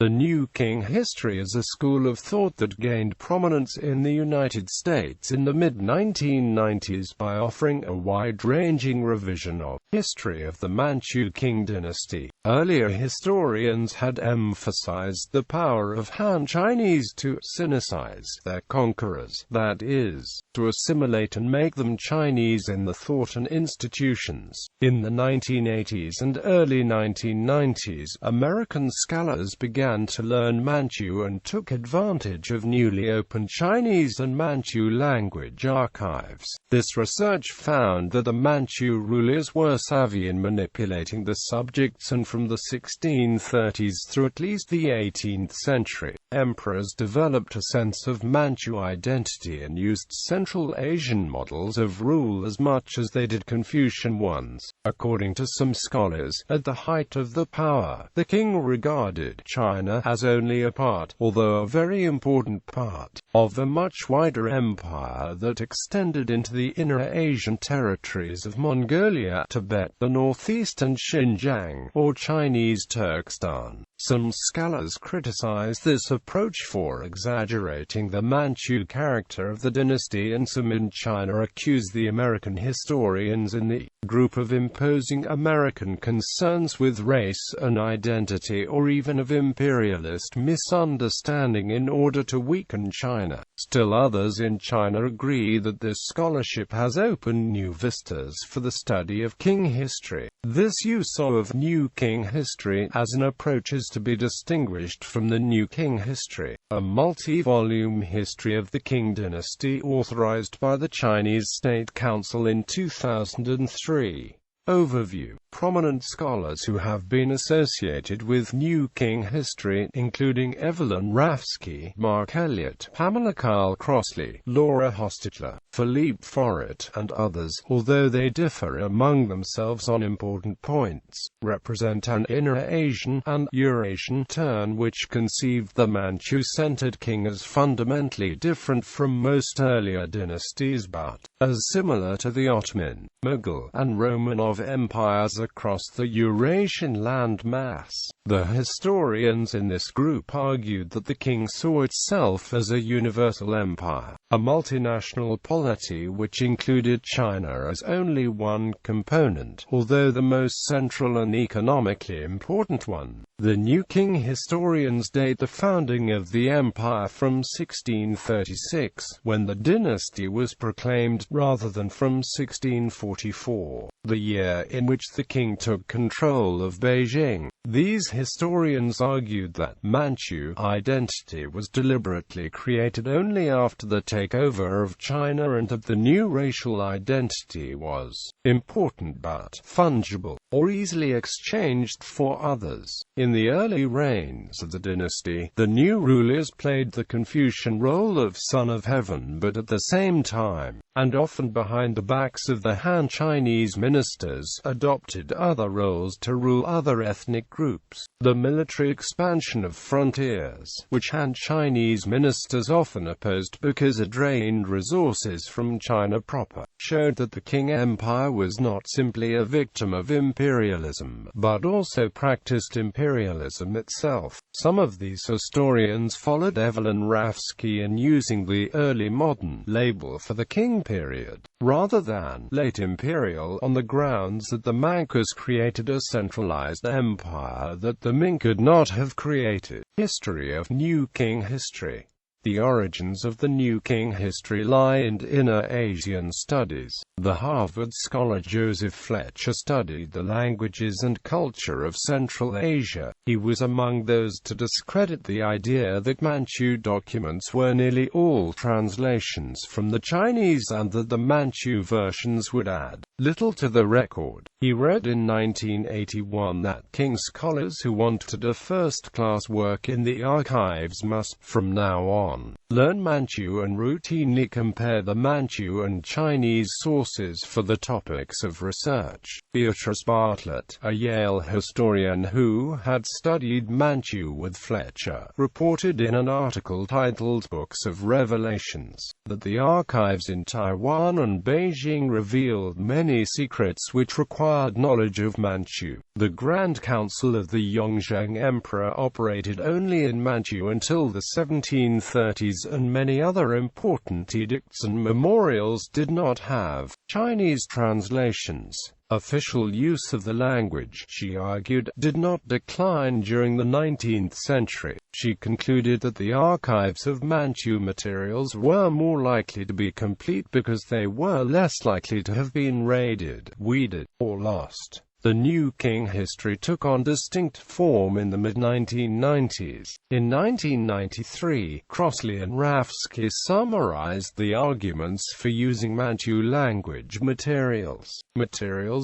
The New Qing history is a school of thought that gained prominence in the United States in the mid-1990s by offering a wide-ranging revision of history of the Manchu Qing dynasty. Earlier historians had emphasized the power of Han Chinese to sinicize their conquerors, that is, to assimilate and make them Chinese in the thought and institutions. In the 1980s and early 1990s, American scholars began to learn Manchu and took advantage of newly opened Chinese and Manchu-language archives. This research found that the Manchu rulers were savvy in manipulating the subjects, and from the 1630s through at least the 18th century, emperors developed a sense of Manchu identity and used Central Asian models of rule as much as they did Confucian ones. According to some scholars, at the height of the power, the king regarded China as only a part, although a very important part, of a much wider empire that extended into the inner Asian territories of Mongolia, Tibet, the northeast, and Xinjiang, or Chinese Turkestan. Some scholars criticize this approach for exaggerating the Manchu character of the dynasty, and some in China accuse the American historians in the group of imposing American concerns with race and identity, or even of imperialist misunderstanding in order to weaken China. Still others in China agree that this scholarship has opened new vistas for the study of Qing history. This use of New Qing history as an approach is to be distinguished from the New Qing history, a multi-volume history of the Qing dynasty authorized by the Chinese State Council in 2003. Overview. Prominent scholars who have been associated with New Qing history, including Evelyn Rafsky, Mark Elliott, Pamela Kyle Crossley, Laura Hostetler, Philippe Foret, and others, although they differ among themselves on important points, represent an inner Asian and Eurasian turn which conceived the Manchu-centered king as fundamentally different from most earlier dynasties, but as similar to the Ottoman, Mughal, and Romanov empires across the Eurasian landmass. The historians in this group argued that the king saw itself as a universal empire, a multinational polity which included China as only one component, although the most central and economically important one. The New Qing historians date the founding of the empire from 1636, when the dynasty was proclaimed, rather than from 1644, the year in which the king took control of Beijing. These historians argued that Manchu identity was deliberately created only after the takeover of China, and that the new racial identity was important but fungible, or easily exchanged for others. In the early reigns of the dynasty, the new rulers played the Confucian role of son of heaven, but at the same time, and often behind the backs of the Han Chinese ministers, adopted other roles to rule other ethnic groups. The military expansion of frontiers, which Han Chinese ministers often opposed because it drained resources from China proper, showed that the Qing Empire was not simply a victim of imperialism, but also practiced imperialism itself. Some of these historians followed Evelyn Rafsky in using the early modern label for the Qing period, rather than late imperial, on the grounds that the Manchus created a centralized empire that the Ming could not have created. History of New Qing history. The origins of the New Qing history lie in inner Asian studies. The Harvard scholar Joseph Fletcher studied the languages and culture of Central Asia. He was among those to discredit the idea that Manchu documents were nearly all translations from the Chinese, and that the Manchu versions would add little to the record. He wrote in 1981 that Qing scholars who wanted a first-class work in the archives must, from now on, 1. Learn Manchu and routinely compare the Manchu and Chinese sources for the topics of research. Beatrice Bartlett, a Yale historian who had studied Manchu with Fletcher, reported in an article titled Books of Revelations that the archives in Taiwan and Beijing revealed many secrets which required knowledge of Manchu. The Grand Council of the Yongzheng Emperor operated only in Manchu until the 1730s, and many other important edicts and memorials did not have Chinese translations. Official use of the language, she argued, did not decline during the 19th century. She concluded that the archives of Manchu materials were more likely to be complete because they were less likely to have been raided, weeded, or lost. The new Qing history took on distinct form in the mid-1990s. In 1993, Crossley and Rafsky summarized the arguments for using Manchu language materials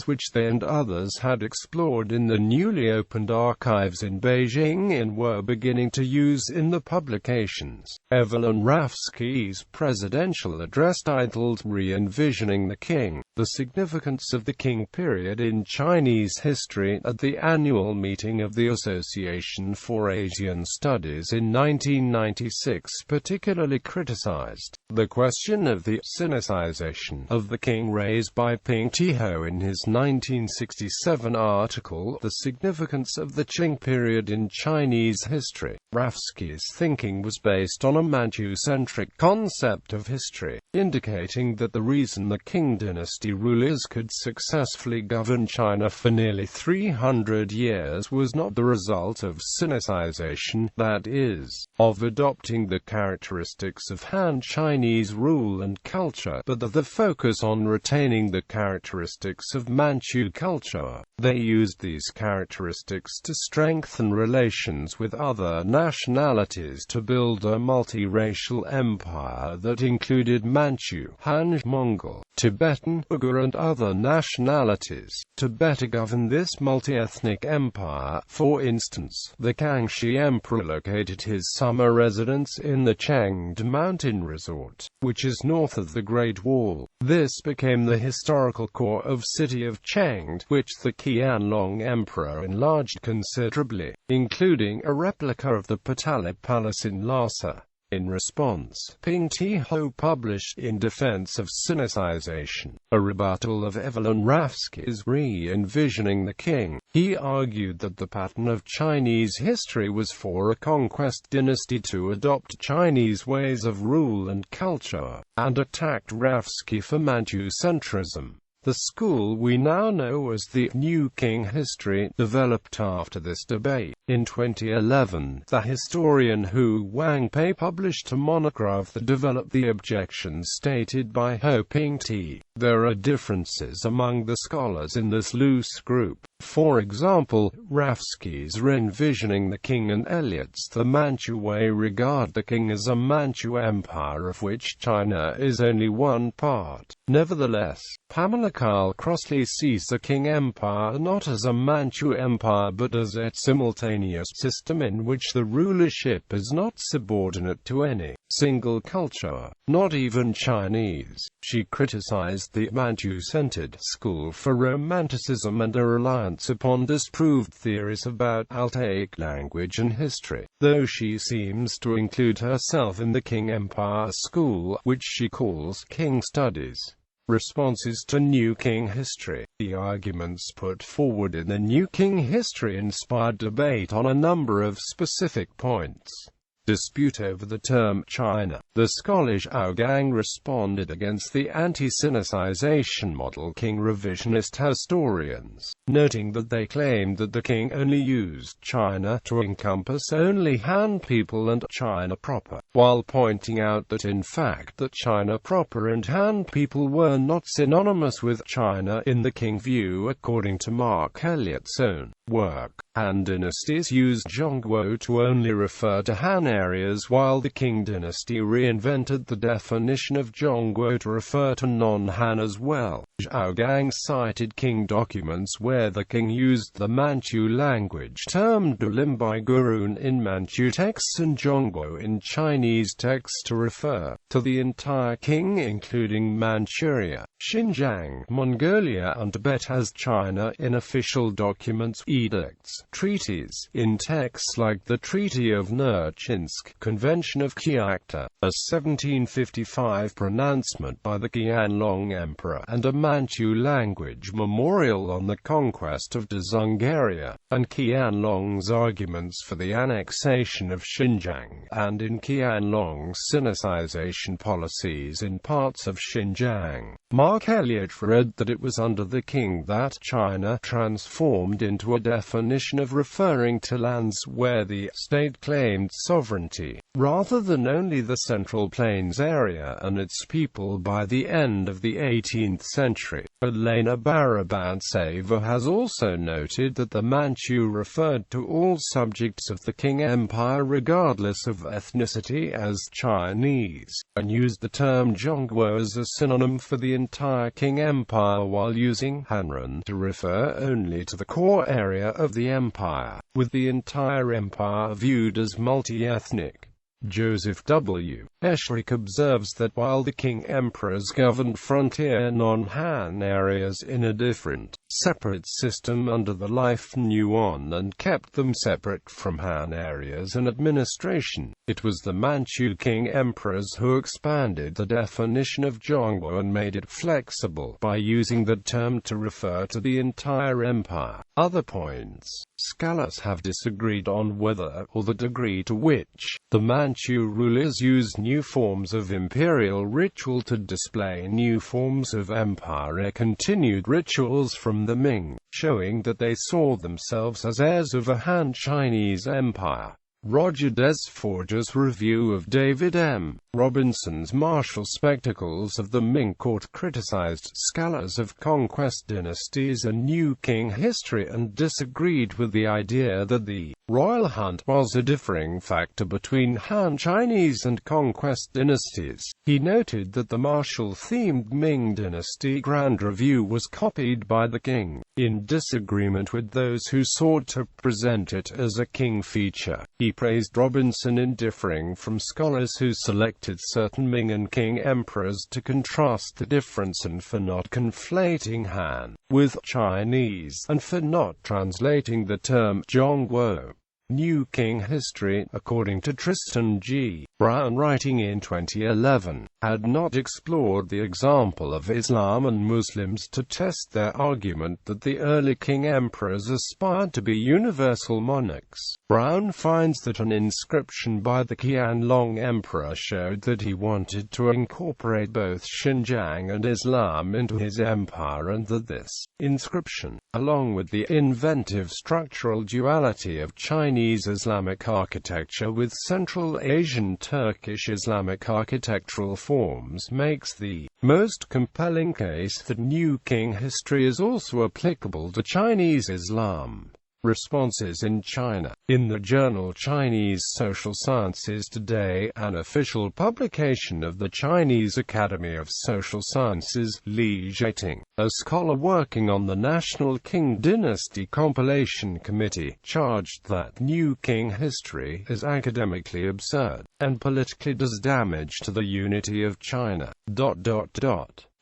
which they and others had explored in the newly opened archives in Beijing and were beginning to use in the publications. Evelyn Rafsky's presidential address titled Re-envisioning the Qing, The Significance of the Qing Period in Chinese History, at the annual meeting of the Association for Asian Studies in 1996 particularly criticized the question of the sinicization of the Qing raised by Ping Tiho in his 1967 article, The Significance of the Qing Period in Chinese History. Rafsky's thinking was based on a Manchu-centric concept of history, indicating that the reason the Qing dynasty rulers could successfully govern China for nearly 300 years was not the result of sinicization, that is, of adopting the characteristics of Han Chinese rule and culture, but of the focus on retaining the characteristics of Manchu culture. They used these characteristics to strengthen relations with other nationalities to build a multiracial empire that included Manchu, Han, Mongol, Tibetan, Uyghur and other nationalities. To better govern this multi-ethnic empire, for instance, the Kangxi Emperor located his summer residence in the Chengde Mountain Resort, which is north of the Great Wall. This became the historical core of city of Chengde, which the Qianlong Emperor enlarged considerably, including a replica of the Patala Palace in Lhasa. In response, Ping Tiho published In Defense of Sinicization, a rebuttal of Evelyn Rafsky's Re-envisioning the Qing. He argued that the pattern of Chinese history was for a conquest dynasty to adopt Chinese ways of rule and culture, and attacked Rafsky for Manchu-centrism. The school we now know as the New Qing History developed after this debate. In 2011, the historian Hu Wangpei published a monograph that developed the objections stated by Ho Ping-Ti. There are differences among the scholars in this loose group. For example, Rafsky's Re-envisioning the Qing and Eliot's The Manchu Way regard the Qing as a Manchu empire of which China is only one part. Nevertheless, Pamela Carl Crossley sees the Qing Empire not as a Manchu empire but as a simultaneous system in which the rulership is not subordinate to any single culture, not even Chinese. She criticized the Manchu-centered school for romanticism and a reliance upon disproved theories about Altaic language and history, though she seems to include herself in the Qing Empire school, which she calls Qing Studies. Responses to New Qing History. The arguments put forward in the New Qing History inspired debate on a number of specific points. Dispute over the term China. The scholar Zhao Gang responded against the anti-sinicization model Qing revisionist historians, noting that they claimed that the Qing only used China to encompass only Han people and China proper, while pointing out that in fact that China proper and Han people were not synonymous with China in the Qing view according to Mark Elliott's own Work. Han dynasties used Zhongguo to only refer to Han areas, while the Qing dynasty reinvented the definition of Zhongguo to refer to non-Han as well. Zhao Gang cited Qing documents where the Qing used the Manchu language termed Dulimbai Gurun in Manchu texts and Zhongguo in Chinese texts to refer to the entire Qing, including Manchuria, Xinjiang, Mongolia and Tibet as China in official documents, edicts, treaties, in texts like the Treaty of Nerchinsk, Convention of Qiantan, a 1755 pronouncement by the Qianlong Emperor, and a Manchu language memorial on the conquest of Dzungaria, and Qianlong's arguments for the annexation of Xinjiang, and in Qianlong's sinicization policies in parts of Xinjiang. Mark Elliott read that it was under the Qing that China transformed into a definition of referring to lands where the state claimed sovereignty, rather than only the Central Plains area and its people by the end of the 18th century. Elena Barabantseva has also noted that the Manchu referred to all subjects of the Qing Empire regardless of ethnicity as Chinese, and used the term Zhongguo as a synonym for the entire Qing Empire while using Hanren to refer only to the core area of the empire, with the entire empire viewed as multi-ethnic. Joseph W. Eschrich observes that while the Qing emperors governed frontier non-Han areas in a different, separate system under the Life Yuan and kept them separate from Han areas in administration, it was the Manchu Qing emperors who expanded the definition of Zhongguo and made it flexible by using the term to refer to the entire empire. Other points. Scholars have disagreed on whether, or the degree to which, the Manchu rulers used new forms of imperial ritual to display new forms of empire. Continued rituals from the Ming, showing that they saw themselves as heirs of a Han Chinese empire. Roger Desforges' review of David M. Robinson's martial spectacles of the Ming court criticized scholars of conquest dynasties and New Qing history and disagreed with the idea that the royal hunt was a differing factor between Han Chinese and conquest dynasties. He noted that the martial-themed Ming dynasty Grand Review was copied by the Qing, in disagreement with those who sought to present it as a Qing feature. He praised Robinson in differing from scholars who selected certain Ming and Qing emperors to contrast the difference and for not conflating Han with Chinese, and for not translating the term Zhongguo. New Qing History, according to Tristan G. Brown writing in 2011, had not explored the example of Islam and Muslims to test their argument that the early Qing emperors aspired to be universal monarchs. Brown finds that an inscription by the Qianlong emperor showed that he wanted to incorporate both Xinjiang and Islam into his empire, and that this inscription, along with the inventive structural duality of Chinese Islamic architecture with Central Asian Turkish Islamic architectural forms, makes the most compelling case that New Qing history is also applicable to Chinese Islam. Responses in China. In the journal Chinese Social Sciences Today, an official publication of the Chinese Academy of Social Sciences, Li Zheting, a scholar working on the National Qing Dynasty Compilation Committee, charged that New Qing history is academically absurd, and politically does damage to the unity of China.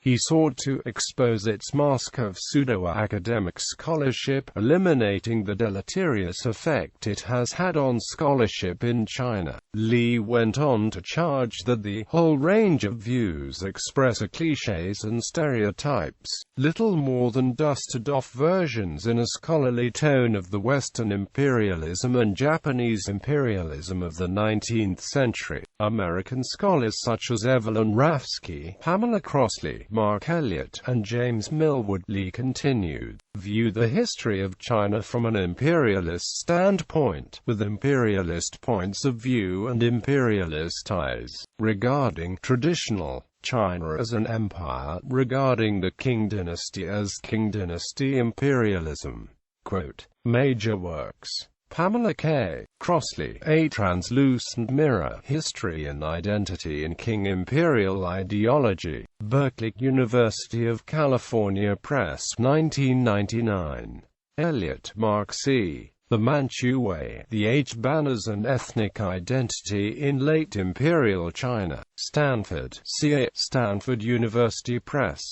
He sought to expose its mask of pseudo-academic scholarship, eliminating the deleterious effect it has had on scholarship in China. Li went on to charge that the whole range of views express clichés and stereotypes, little more than dusted-off versions in a scholarly tone of the Western imperialism and Japanese imperialism of the 19th century. American scholars such as Evelyn Rafsky, Pamela Crossley, Mark Elliott, and James Millward Lee continued, view the history of China from an imperialist standpoint, with imperialist points of view and imperialist eyes, regarding traditional China as an empire, regarding the Qing dynasty as Qing dynasty imperialism. Quote, major works. Pamela K. Crossley, A Translucent Mirror, History and Identity in Qing Imperial Ideology. Berkeley, University of California Press, 1999. Elliott, Mark C. The Manchu Way, The Age Banners and Ethnic Identity in Late Imperial China. Stanford, CA, Stanford University Press.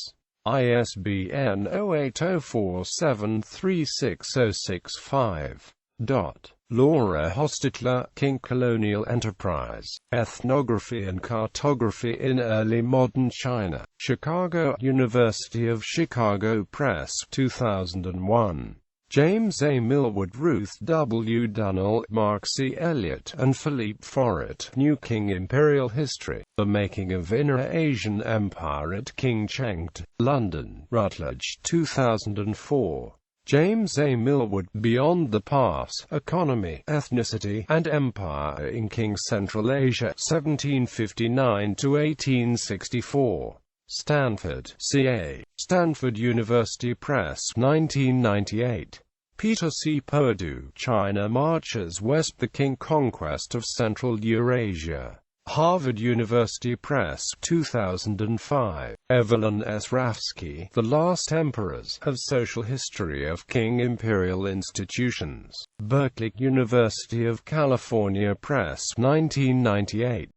ISBN 0804736065. Laura Hostetler, Qing Colonial Enterprise, Ethnography and Cartography in Early Modern China. Chicago, University of Chicago Press, 2001. James A. Millward, Ruth W. Dunnell, Mark C. Elliott, and Philippe Foret. New Qing Imperial History. The Making of Inner Asian Empire at Qing Chengde, London, Routledge, 2004. James A. Millward, Beyond the Pass, Economy, Ethnicity, and Empire in Qing Central Asia, 1759–1864. Stanford, CA, Stanford University Press, 1998. Peter C. Perdue, China Marches West, The Qing Conquest of Central Eurasia. Harvard University Press, 2005. Evelyn S. Rafsky, The Last Emperors, A Social History of Qing Imperial Institutions. Berkeley, University of California Press, 1998.